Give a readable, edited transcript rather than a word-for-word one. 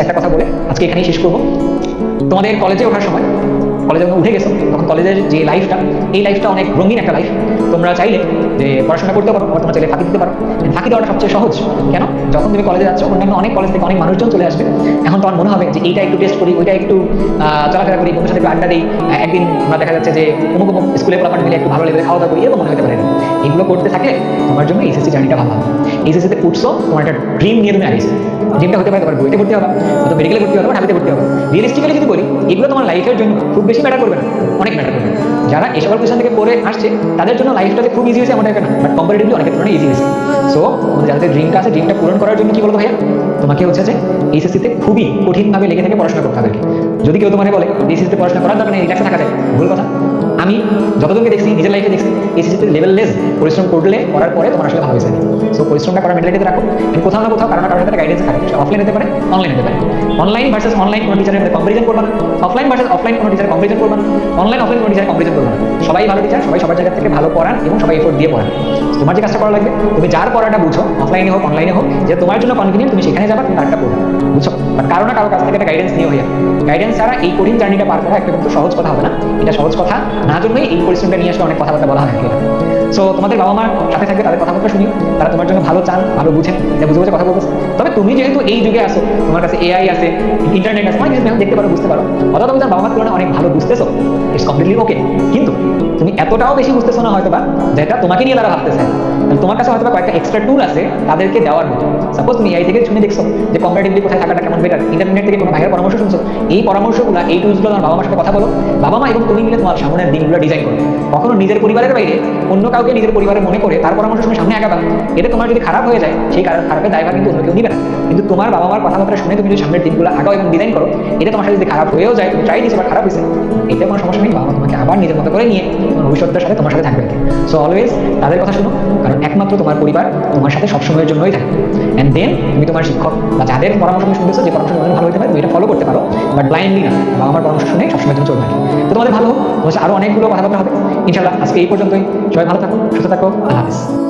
একটা কথা বলে আজকে এখানেই শেষ করবো। তোমাদের কলেজে ওঠার সময়, কলেজে যখন উঠে গেছো তখন কলেজের যে লাইফটা, এই লাইফটা অনেক রঙিন একটা লাইফ। তোমরা চাইলে যে পড়াশোনা করতে পারো, তোমরা চাইলে ফাঁকি দিতে পারো। ফাঁকি দেওয়াটা সবচেয়ে সহজ। কেন? যখন তুমি কলেজে যাচ্ছ, অন্যান্য অনেক কলেজ থেকে অনেক মানুষজন চলে আসবে। এখন তোমার মনে হবে যে এইটা একটু টেস্ট করি, ওইটা একটু চলাফেরা করি, বন্ধুর সাথে একটু আড্ডা দিই। একদিন আমরা দেখা যাচ্ছে যে অমুক অমুক স্কুলে পড়াশোনা মিলে একটু ভালো লেভেলে খাওয়া দাওয়া করি, এরকম মনে হতে পারে। এগুলো করতে থাকলে তোমার জন্য এইচএসসি জার্নিটা ভালো হবে। এইচএসসিতে উঠছো, তোমার একটা ড্রিম নিয়ে তুমি আসছো। ড্রিমটা হতে পারে তোমার বইতে ভর্তি হবা, হয়তো মেডিকেলে ভর্তি হবা, ঢাবিতে ভর্তি হবা। রিয়েলিস্টিক্যালি যদি বলি, এগুলো তোমার লাইফের জন্য খুব বেশি ম্যাটার করবে না, অনেক ম্যাটার করবে। যারা এই সকল কোয়েশ্চন থেকে পড়ে আসছে তাদের জন্য লাইফটাতে খুব ইজি হয়েছে এমন টাইপের না, বাট কম্পারেটিভলি অনেকের তুলনায় ইজি হয়েছে। সো যাদের ড্রিমটা আছে, ড্রিমটা পূরণ করার জন্য কি বলবো ভাইয়া, তোমাকে হচ্ছে যে এইচএসসিতে খুবই কঠিনভাবে লেগে থেকে পড়াশোনা করতে হবে। যদি কেউ তোমাকে বলে এইচএসসিতে পড়াশোনা করার দরকার নেই, রিল্যাক্সে থাকা যায়, ভুল কথা। আমি যতজনকে দেখছি, নিজের লাইফে দেখছি, এইচএসসিতে লেভেললেস পরিশ্রম করলে করার পরে তোমার আসলে ভালো হয়েছে। সো পরিশ্রমটা করার মেন্টালিটিতে রাখো। কোথাও না কোথাও কারণ কারোর সাথে গাইডেন্স থাকে, অফলাইন হতে পারে, অনলাইন হতে পারে। অনলাইন ভার্সেস অনলাইন কোনো টিচারের মধ্যে কম্পারিজন করবা না, অফলাইন ভার্সেস অফলাইন কোনো টিচার কম্পারিজন করবা না, অনলাইন অফলাইন কোনো টিচার কম্পারিজন করবা না। সবাই ভালো টিচার, সবাই সবার জায়গা থেকে ভালো পড়ান এবং সবাই এফোর্ট দিয়ে পড়ান। তোমার যে কাজটা করা লাগবে, তুমি যার পড়াটা বুঝো, অফলাইনে হোক অনলাইনে হোক, যে তোমার জন্য কনভিনিয়েন্ট, তুমি সেখানে যাবা, তুমি তারটা পড়ো, বুঝছো। বাট কারো না কারো কাছ থেকে একটা গাইডেন্স নিয়ে হইয়া, গাইডেন্স ছাড়া এই কঠিন জার্নিটা পার করা একটা কিন্তু সহজ কথা হবে না। এটা সহজ কথা না জন্যই এই পরিশ্রমটা নিয়ে আসলে অনেক কথাবার্তা বলা হয়। সো তোমাদের বাবা মার সাথে থাকবে, তাদের কথাবার্তা শুনি, তারা তোমার জন্য ভালো চান, ভালো বুঝেন, এটা বুঝে বুঝে কথা বলতেছে। তবে তুমি যেহেতু এই যুগে আসো, তোমার কাছে এআই আছে, ইন্টারনেট আছে, অনেক কিছু দেখতে পারো, বুঝতে পারো, অথবা তুমি বাবা মার তুলনায় অনেক ভালো বুঝতেছো, ইটস কমপ্লিটলি ওকে। কিন্তু তুমি এতটাও বেশি বুঝতেছো না হয়তো বা, যেটা তোমাকে নিয়ে তারা ভাবতেছে। তোমার কাছে হয়তো কয়েকটা এক্সট্রা টুল আছে তাদেরকে দেওয়ার মতো। সাপোজ তুমি এআই থেকে শুনে দেখছো যে কম্পারেটিভলি কোথায় থাকাটা কেমন বেটার, ইন্টারনেট থেকে কোনো ভাইয়ের পরামর্শ শুনছো, এই পরামর্শগুলো, এই টুলসগুলো তোমার বাবা মার সাথে কথা বলো, বাবা মা এবং তুমি মিলে তোমার সামনের দিনগুলো ডিজাইন করো। কখনো নিজের পরিবারের বাইরে অন্য কাউকে নিজের পরিবারে মনে করে তার পরামর্শ শুনে সামনে আগাবা। এতে তোমার যদি খারাপ হয়ে যায়, সেই খারাপের দায়ভার কিন্তু অন্য কেউ নিবে না। কিন্তু তোমার বাবা মার কথাবার্তা শুনে তুমি যদি সামনের দিনগুলো আগাও এবং ডিজাইন করো, এটা তোমার সাথে যদি খারাপ হয়েও যায়, তুমি ট্রাই দিয়েছো বা খারাপ হয়েছে, এতে কোনো সমস্যা নেই। বাবা মা তোমাকে আবার নিজের মতো করে নিয়ে তোমার ভবিষ্যতের সাথে তোমার সাথে থাকবে। সো অলওয়েজ তাদের কথা শুনো, কারণ একমাত্র তোমার পরিবার তোমার সাথে সবসময়ের জন্যই থাকে। অ্যান্ড দেন তুমি তোমার শিক্ষক বা যাদের পরামর্শ তুমি শুনতেছো, যে পরামর্শ তোমাদের ভালো হতে পারে, তুমি এটা ফলো করতে পারো, বাট ব্লাইন্ডলি না। বাবা মার পরামর্শ শুনে সবসময়ের জন্য চলবে। তো তোমাদের ভালো হোক, তোমার আরো অনেকগুলো কথাবার্তা হবে ইনশাআল্লাহ। আজকে এই পর্যন্তই। সবাই ভালো থাকো, সুস্থ থাকো, আল্লাহ হাফেজ।